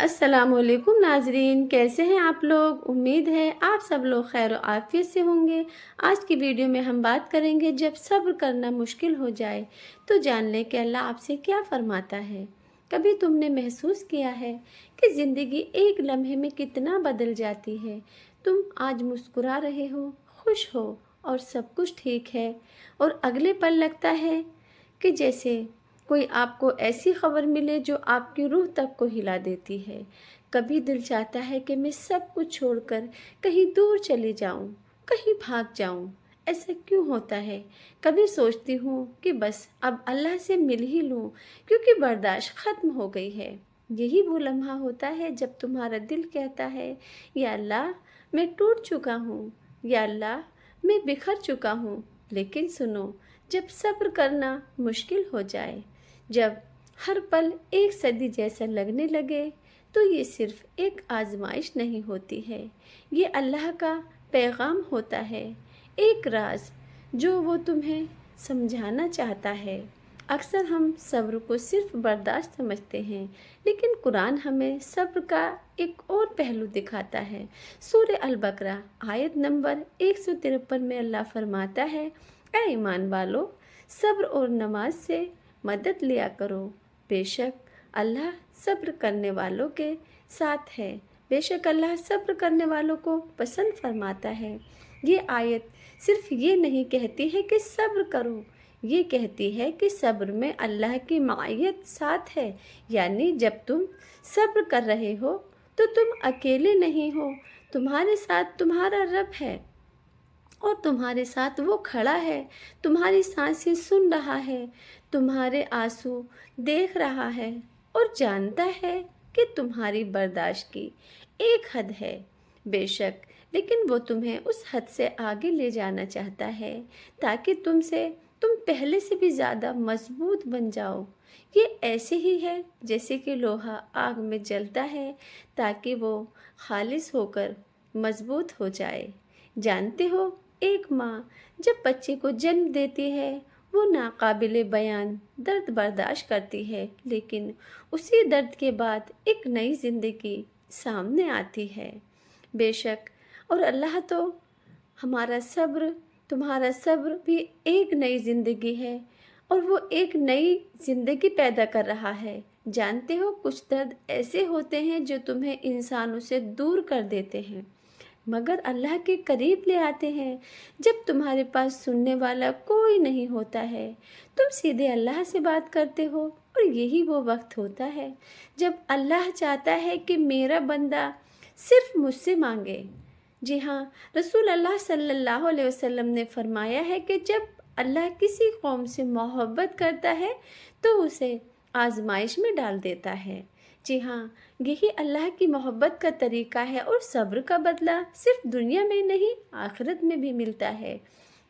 السلام علیکم ناظرین، کیسے ہیں آپ لوگ؟ امید ہے آپ سب لوگ خیر و عافیت سے ہوں گے۔ آج کی ویڈیو میں ہم بات کریں گے جب صبر کرنا مشکل ہو جائے تو جان لیں کہ اللہ آپ سے کیا فرماتا ہے۔ کبھی تم نے محسوس کیا ہے کہ زندگی ایک لمحے میں کتنا بدل جاتی ہے؟ تم آج مسکرا رہے ہو، خوش ہو اور سب کچھ ٹھیک ہے، اور اگلے پل لگتا ہے کہ جیسے کوئی آپ کو ایسی خبر ملے جو آپ کی روح تک کو ہلا دیتی ہے۔ کبھی دل چاہتا ہے کہ میں سب کچھ چھوڑ کر کہیں دور چلے جاؤں، کہیں بھاگ جاؤں۔ ایسا کیوں ہوتا ہے؟ کبھی سوچتی ہوں کہ بس اب اللہ سے مل ہی لوں، کیونکہ برداشت ختم ہو گئی ہے۔ یہی وہ لمحہ ہوتا ہے جب تمہارا دل کہتا ہے، یا اللہ میں ٹوٹ چکا ہوں، یا اللہ میں بکھر چکا ہوں۔ لیکن سنو، جب صبر کرنا مشکل ہو جائے، جب ہر پل ایک صدی جیسا لگنے لگے، تو یہ صرف ایک آزمائش نہیں ہوتی ہے، یہ اللہ کا پیغام ہوتا ہے، ایک راز جو وہ تمہیں سمجھانا چاہتا ہے۔ اکثر ہم صبر کو صرف برداشت سمجھتے ہیں، لیکن قرآن ہمیں صبر کا ایک اور پہلو دکھاتا ہے۔ سورہ البقرہ آیت نمبر 153 میں اللہ فرماتا ہے، اے ایمان والو، صبر اور نماز سے مدد لیا کرو، بے شک اللہ صبر کرنے والوں کے ساتھ ہے، بے شک اللہ صبر کرنے والوں کو پسند فرماتا ہے۔ یہ آیت صرف یہ نہیں کہتی ہے کہ صبر کرو، یہ کہتی ہے کہ صبر میں اللہ کی معیت ساتھ ہے، یعنی جب تم صبر کر رہے ہو تو تم اکیلے نہیں ہو، تمہارے ساتھ تمہارا رب ہے، اور تمہارے ساتھ وہ کھڑا ہے، تمہاری سانسیں سن رہا ہے، تمہارے آنسو دیکھ رہا ہے، اور جانتا ہے کہ تمہاری برداشت کی ایک حد ہے، بے شک، لیکن وہ تمہیں اس حد سے آگے لے جانا چاہتا ہے تاکہ تم پہلے سے بھی زیادہ مضبوط بن جاؤ۔ یہ ایسے ہی ہے جیسے کہ لوہا آگ میں جلتا ہے تاکہ وہ خالص ہو کر مضبوط ہو جائے۔ جانتے ہو، ایک ماں جب بچے کو جنم دیتی ہے وہ ناقابل بیان درد برداشت کرتی ہے، لیکن اسی درد کے بعد ایک نئی زندگی سامنے آتی ہے۔ بے شک، اور اللہ تو ہمارا صبر، تمہارا صبر بھی ایک نئی زندگی ہے، اور وہ ایک نئی زندگی پیدا کر رہا ہے۔ جانتے ہو، کچھ درد ایسے ہوتے ہیں جو تمہیں انسانوں سے دور کر دیتے ہیں، مگر اللہ کے قریب لے آتے ہیں۔ جب تمہارے پاس سننے والا کوئی نہیں ہوتا ہے، تم سیدھے اللہ سے بات کرتے ہو، اور یہی وہ وقت ہوتا ہے جب اللہ چاہتا ہے کہ میرا بندہ صرف مجھ سے مانگے۔ جی ہاں، رسول اللہ صلی اللہ علیہ وسلم نے فرمایا ہے کہ جب اللہ کسی قوم سے محبت کرتا ہے تو اسے آزمائش میں ڈال دیتا ہے۔ جی ہاں، یہی اللہ کی محبت کا طریقہ ہے، اور صبر کا بدلہ صرف دنیا میں نہیں، آخرت میں بھی ملتا ہے۔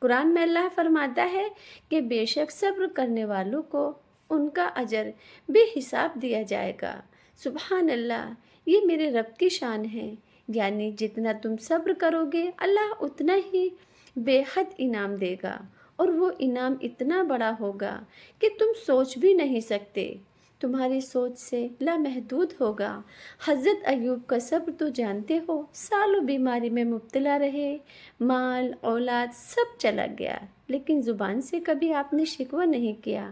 قرآن میں اللہ فرماتا ہے کہ بے شک صبر کرنے والوں کو ان کا اجر بے حساب دیا جائے گا۔ سبحان اللہ، یہ میرے رب کی شان ہے، یعنی جتنا تم صبر کرو گے اللہ اتنا ہی بے حد انعام دے گا، اور وہ انعام اتنا بڑا ہوگا کہ تم سوچ بھی نہیں سکتے، تمہاری سوچ سے لامحدود ہوگا۔ حضرت ایوب کا صبر تو جانتے ہو، سالوں بیماری میں مبتلا رہے، مال اولاد سب چلا گیا، لیکن زبان سے کبھی آپ نے شکوہ نہیں کیا۔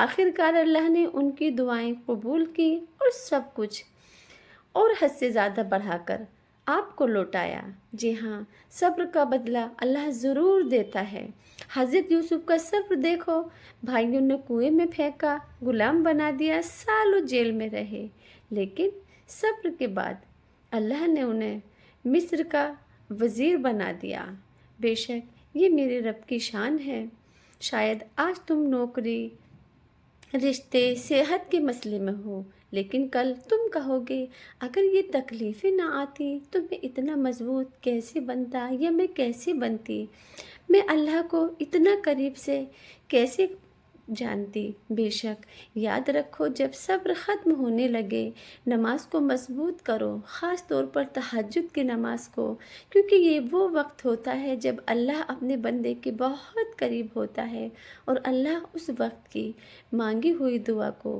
آخر کار اللہ نے ان کی دعائیں قبول کی، اور سب کچھ اور حد سے زیادہ بڑھا کر آپ کو لوٹایا۔ جی ہاں، صبر کا بدلہ اللہ ضرور دیتا ہے۔ حضرت یوسف کا صبر دیکھو، بھائیوں نے کنویں میں پھینکا، غلام بنا دیا، سالوں جیل میں رہے، لیکن صبر کے بعد اللہ نے انہیں مصر کا وزیر بنا دیا۔ بے شک یہ میرے رب کی شان ہے۔ شاید آج تم نوکری، رشتے، صحت کے مسئلے میں ہو، لیکن کل تم کہو گے اگر یہ تکلیفیں نہ آتی تو میں اتنا مضبوط کیسے بنتا، یا میں کیسے بنتی، میں اللہ کو اتنا قریب سے کیسے جانتی۔ بے شک یاد رکھو، جب صبر ختم ہونے لگے، نماز کو مضبوط کرو، خاص طور پر تہجد کی نماز کو، کیونکہ یہ وہ وقت ہوتا ہے جب اللہ اپنے بندے کے بہت قریب ہوتا ہے، اور اللہ اس وقت کی مانگی ہوئی دعا کو